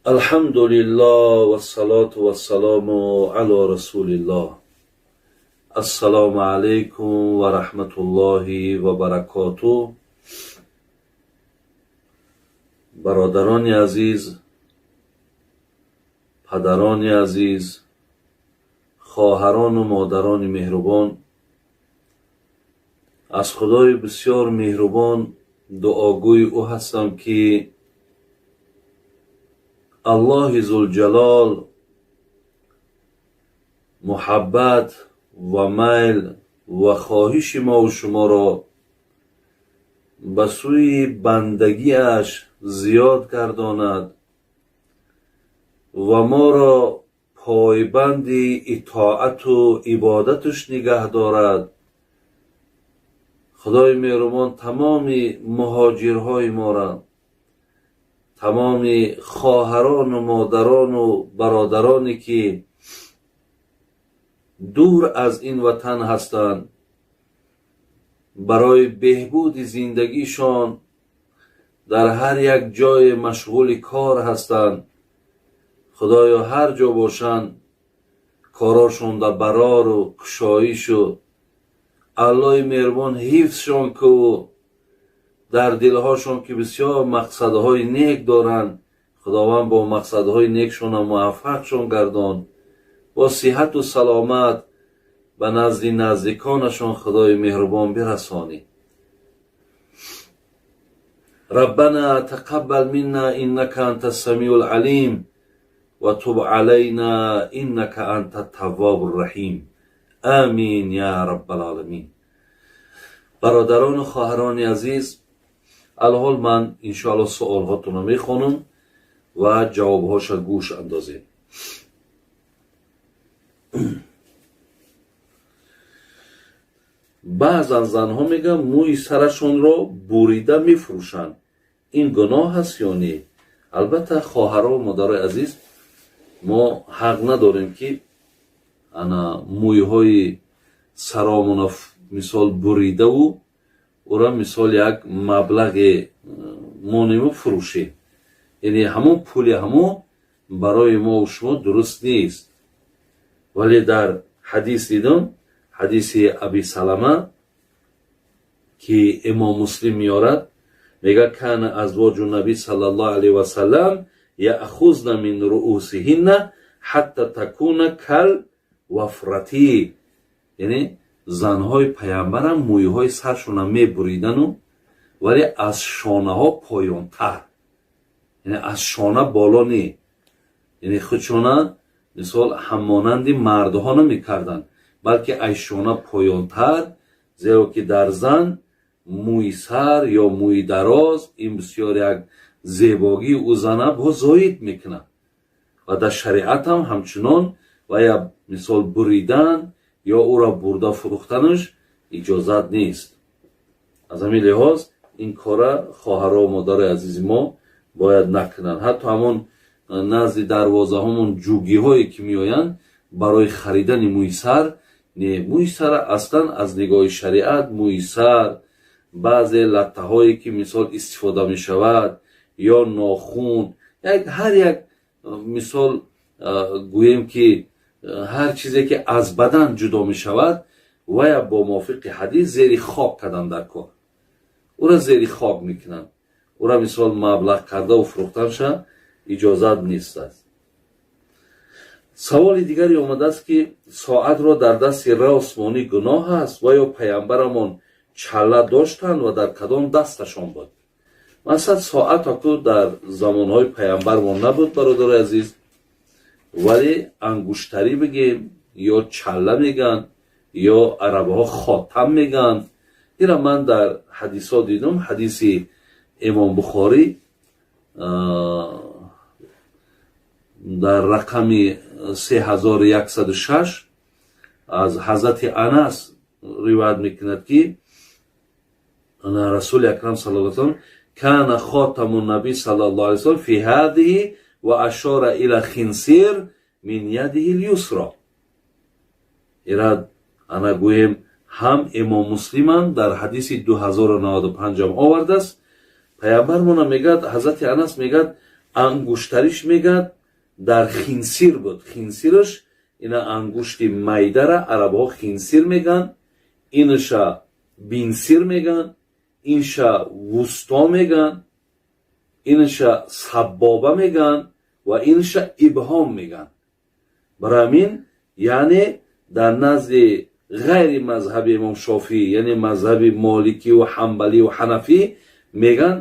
الحمد لله والصلاة والسلام على رسول الله. السلام علیکم و رحمت الله و برکاته. برادران عزیز، پدران عزیز، خواهران و مادران مهربان، از خدای بسیار مهربان دعاگوی او هستم که الله ذوالجلال محبت و میل و خواهش ما و شما را به سوی بندگیش زیاد گرداند و ما را پایبند اطاعت و عبادتش نگه دارد. خدای مهربان تمام مهاجرهای ما را، تمام خواهران و مادران و برادرانی که دور از این وطن هستند، برای بهبود زندگیشان در هر یک جای مشغول کار هستند، خدایا هر جا باشند کاراشون در برار و کشایش و الله مهربان حفظشان که در دلهاشون که بسیار مقصدهای نیک دارند، خداوند با مقصدهای نیکشون موفقشون گردان، با صحت و سلامت به نزد نزدیکانشون خدای مهربان برسانی. ربنا تقبل منا انك انت السمیع العلیم و تب علینا انك انت التواب الرحیم. آمین یا رب العالمین. برادران و خواهران عزیز، الحال من انشاءالله سوالهاتون رو میخونم و جوابهاش گوش اندازیم. بعضا زنها میگن موی سرشون رو بریده میفروشن، این گناه هست یا نه؟ البته خواهران و مادرای عزیز، ما حق نداریم که انا موی های سرامون مثال بریده و او را مثال یک مبلغ مانیمو فروشه، یعنی همون پولی همون برای ما و شما درست نیست. ولی در حدیث دیدم، حدیث ابی سلمه که امام مسلم میارد، میگه کان ازواج النبی صلی الله علیه و سلم یاخذن من رؤوسهن حتی تکون کل وفرتی، یعنی زنهای پیامبر هم مویهای سرشون هم میبریدن ولی از شانه ها پایانتر، یعنی از شانه بالا نی، یعنی خودشانه مثال همانند مردها نمیکردن، بلکه از شانه پایانتر، زیرا که در زن موی سر یا موی دراز این بسیار یک زیبایی او زنه با زاید میکنه و در شریعت هم همچنان و یا مثال بریدن یا او را برده فروختنش اجازت نیست. از همین لحاظ این کار خواهران و مادر عزیز ما باید نکنن. حتی همون نزد دروازه همون جوگی هایی که میآیند برای خریدن موی سر، نه، موی سر اصلا از نگاه شریعت موی سر، بعضی لطه هایی که مثال استفاده می شود یا ناخون، هر یک مثال گویم که هر چیزی که از بدن جدا می شود و یا با موافق حدیث زیر خاک کردن در کار، او را زیر خاک میکنن، او را مثال مبلغ کرده و فروختنش اجازت نیست است. سوال دیگری آمده است که ساعت را در دست راستمانی گناه است و یا پیامبرمان چله داشتند و در کدام دستشان بود؟ مثلا ساعت اکو در زمانهای پیامبرمان نبود برادر عزیز، ولی انگشتری بگیم یا چله میگن یا عربه ها خاتم میگن. این را من در حدیث ها دیدم، حدیث امام بخاری در رقم 3106 از حضرت انس روایت میکند که رسول اکرم صلی الله علیه و سلم کان خاتم النبی صلی الله علیه و سلم فی هذه و اشار الی خنصیر من یده الیسرا. ایراد انا گویم هم امام مسلم در حدیث 2095 آورده است. پیامبرمون میگه، حضرت انس میگه ангуштариш мегад дар хинсир буд. Хинсираш ина ангушти майдара арабҳо хинсир меган, инаша бинсир меган, инша вусто меган, инаша саббоба меган ва инаша ибҳом меган. барои ҳамин яъне дар назди ғайри мазҳаби имом шофиӣ, яъне мазҳаби моликӣ ва ҳамбалӣ ва ҳанафӣ меган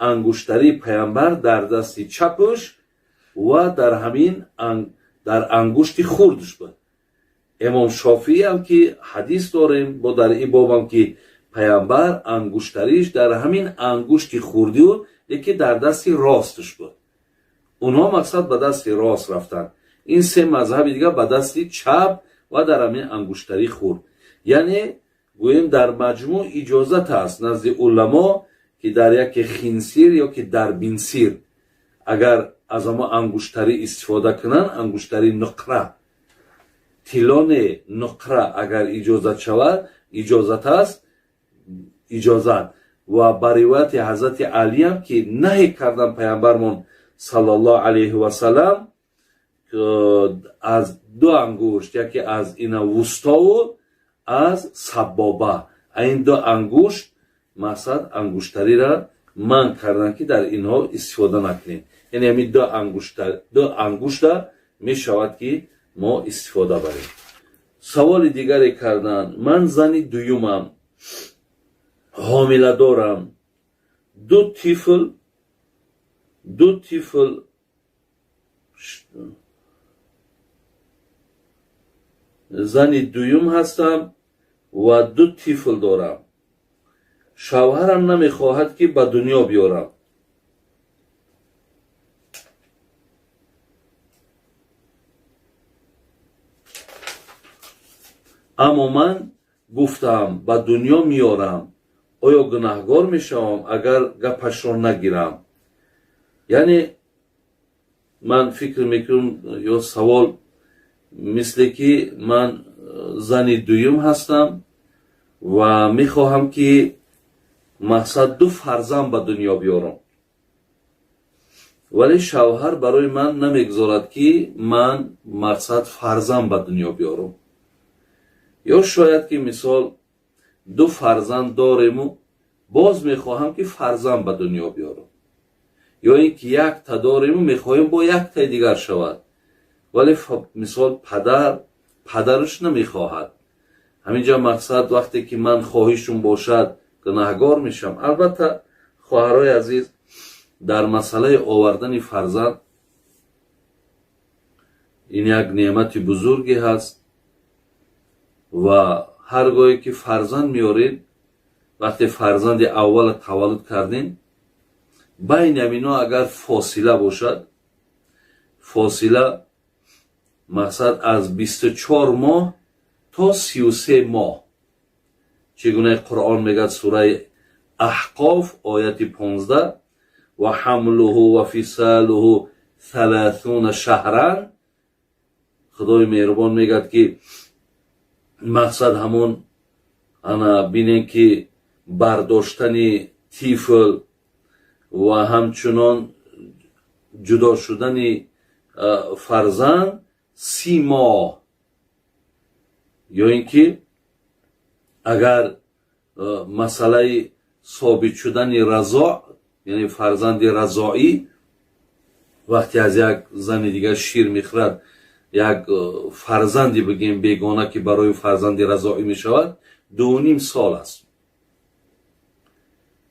ангуштари паямбар дар дасти чапаш ва дар ҳамин дар ангушти хурдаш буд. имом шофиӣ ҳам ки ҳадис дорем бо дар ин бобам ки паямбар ангуштариш дар ҳамин ангушти хурдӣ буд, лекин дар дасти росташ буд. онҳо мақсад ба дасти рост рафтанд. ин се мазҳаби дигар ба дасти чап ва дар ҳамин ангуштари хурд. яъне гӯем дар маҷмӯъ иҷозат аст назди уламо ки дар яке хинсир ё ки дар бинсир агар аз ҳама ангуштарӣ истифода кунанд, ангуштари нуқра, тилоне нуқра агар иҷозат шавад, иҷозат аст, иҷозат. ва ба ривояти ҳазрати алиам ки наҳӣ кардан паямбармон саллаллоҳу алайҳи васалам аз ду ангушт, яке аз ина вустову аз саббоба, ин ду ангушт мақсад ангуштарира манъ кардан ки дар инҳо истифода накунем. яъне ҳамин ду ангушта мешавад ки мо истифода барем. саволи дигаре кардан. ман зани дуюмам, ҳомиладорам, ду тифл зани дуюм ҳастам ва ду тифл дорам. шавҳарам намехоҳад ки ба дунё биёрам. аммо ман гуфтам ба дунё миёрам. оё гунаҳгор мешавам агар гапашро нагирам? яъне ман фикр мекунам ё савол мисле ки ман зани дуюм ҳастам ва мехоҳам ки мақсад ду фарзанд ба дунё биёрам, вале шавҳар барои ман намегузорад ки ман мақсад фарзанд ба дунё биёрам. ё шояд ки мисол ду фарзанд дорему боз мехоҳам ки фарзанд ба дунё биёрам, ё ин ки якта дорему мехоҳем бо яктаи дигар шавад, вале мисол падараш намехоҳад. ҳаминҷа мақсад вақте ки ман хоҳишум бошад гунаҳгор мешам. албатта хоҳарои азиз, дар масъалаи овардани фарзанд ин як неъмати бузурге ҳаст ва ҳар гоҳе ки фарзанд меоред, вақте фарзанди аввала таваллуд кардин, байни ҳаминҳо агар фосила бошад, фосила мақсад аз 24 моҳ то 33 моҳ, чӣ гуна қуръон мегӯяд сураи аҳқоф ояти 15 ва ҳамлуҳу ва фисалуҳу 30 шаҳран, худои меҳрубон мегӯяд ки мақсад ҳамон ана бинем ки бардоштани тифл ва ҳамчунон ҷудо шудани фарзанд 30 моҳ, ё ин ки агар масъалаи собит шудани разоъ, яъне фарзанди разоӣ, вақте аз як зани дигар шир мехӯрад, як фарзанди бигем бегона ки барои фарзанди разоӣ мешавад, 2.5 сол аст.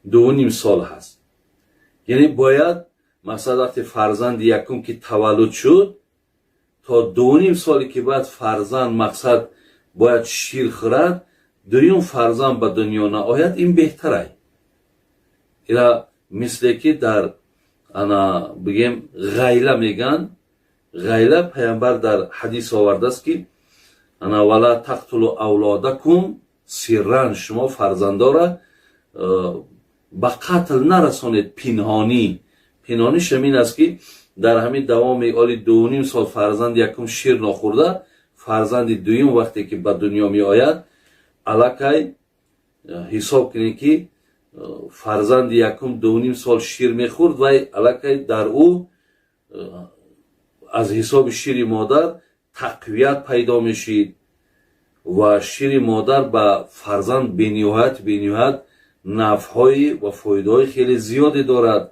2.5 сол ҳаст. яъне бояд мақсад вақте фарзанди якум ки таваллуд шуд, то 2.5 соли ки баъд фарзанд мақсад бояд шир хӯрад, дуюм фарзанд ба дунё наояд, ин беҳтарай. ира мисле ки дар ана бигем ғайла меган. ғайла паямбар дар ҳадис овардааст ки ана вала тақтулу авлодакум сирран, шумо фарзандора ба қатл нарасонед пинҳонӣ. пинҳониш ҳамин аст ки дар ҳамин давоми оли 2.5 сол фарзанди якум шир нохӯрда, фарзанди дуюм вақте ки ба дунё меояд, аллакай ҳисоб кунед ки фарзанди якум 2.5 сол шир мехӯрд, вай аллакай дар ӯ از حساب شیر مادر تقویت پیدا میشید و شیر مادر به فرزند بنیهایت نفعهای و فایده‌های خیلی زیادی دارد.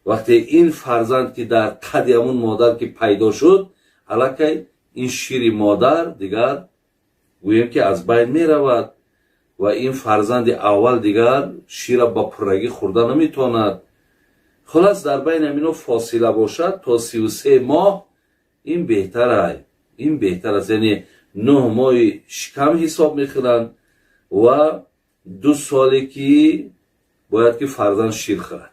وقتی این فرزند که در قد همون مادر که پیدا شد، الکی این شیر مادر دیگر گوییم که از بین می رود و این فرزند اول دیگر شیر با پرگی خورده نمیتواند. خلاص در بین همینو فاصله باشد تا 33 ماه این بهتر است. یعنی 9 ماه شکم حساب میخورند و 2 سالی که باید که فرزند شیر خورد.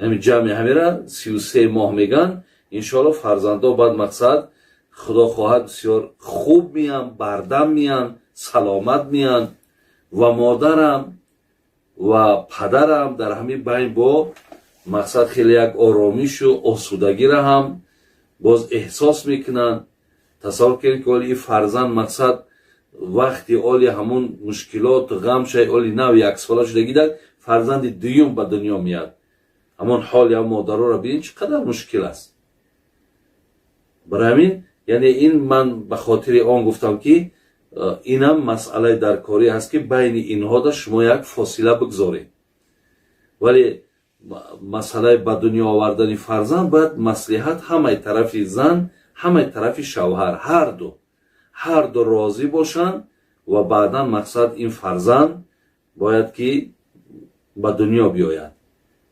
همین جمع همیره 33 ماه میگن. انشاءالله فرزندا بعد مقصد خدا خواهد بسیار خوب میان، بردم میان، سلامت میان و مادرم و پدرم در همین بین با مقصد خیلی یک آرامیش و آسودگی را هم باز احساس میکنن. تصور کنید که این فرزند مقصد وقتی اولی همون مشکلات و غم شای اولی نو 1 ساله شده گیدن، فرزند دوم به دنیا میاد. همون حال یا مادرها را ببین چقدر مشکل است. برای همین یعنی این من به خاطر آن گفتم که اینم مسئله در کاری هست که بین اینها دا شما یک فاصله بگذارید. ولی مسئله به دنیا آوردن فرزند باید مصلحت همه طرف زن همه طرف شوهر هر دو راضی باشن و بعدا مقصد این فرزند باید که به دنیا بیاید.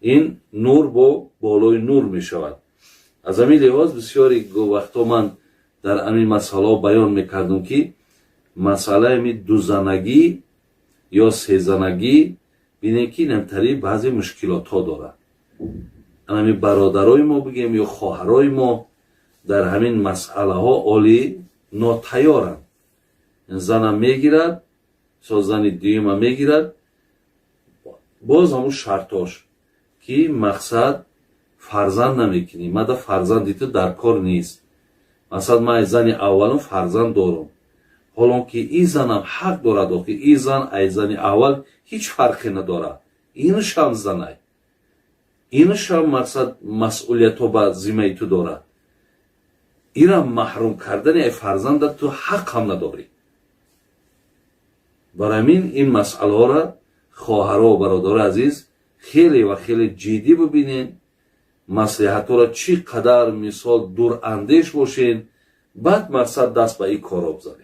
این نور با بالای نور می شود. از همین لحاظ بسیاری وقتا من در همین مسئله بیان میکردم که مسئله می 2 زنگی یا 3 زنگی بینه که نمتری بعضی مشکلات ها داره. همین برادرای ما بگیم یا خواهرای ما در همین مسئله ها اولی ناتیارن. زنم میگیرد زن دیوم میگیرد باز همون شرطاش که مقصد فرزند نمیکنی. مده فرزندی تو در کار نیست. مثلا من زن اولم فرزند دارم، حالا که این زنم حق دارد که این زن ای زن اول هیچ فرقی نداره. اینش هم زنه، اینش هم مقصد مسئولیت ها به ذمه تو داره. این را محروم کردن ای فرزند تو حق هم نداری. برای همین این مسئله ها را خواهرها و برادر عزیز خیلی و خیلی جدی ببینین. مصلحت ها را چی قدر مثال دور اندیش باشین، بعد مقصد دست به این کارا بزنین.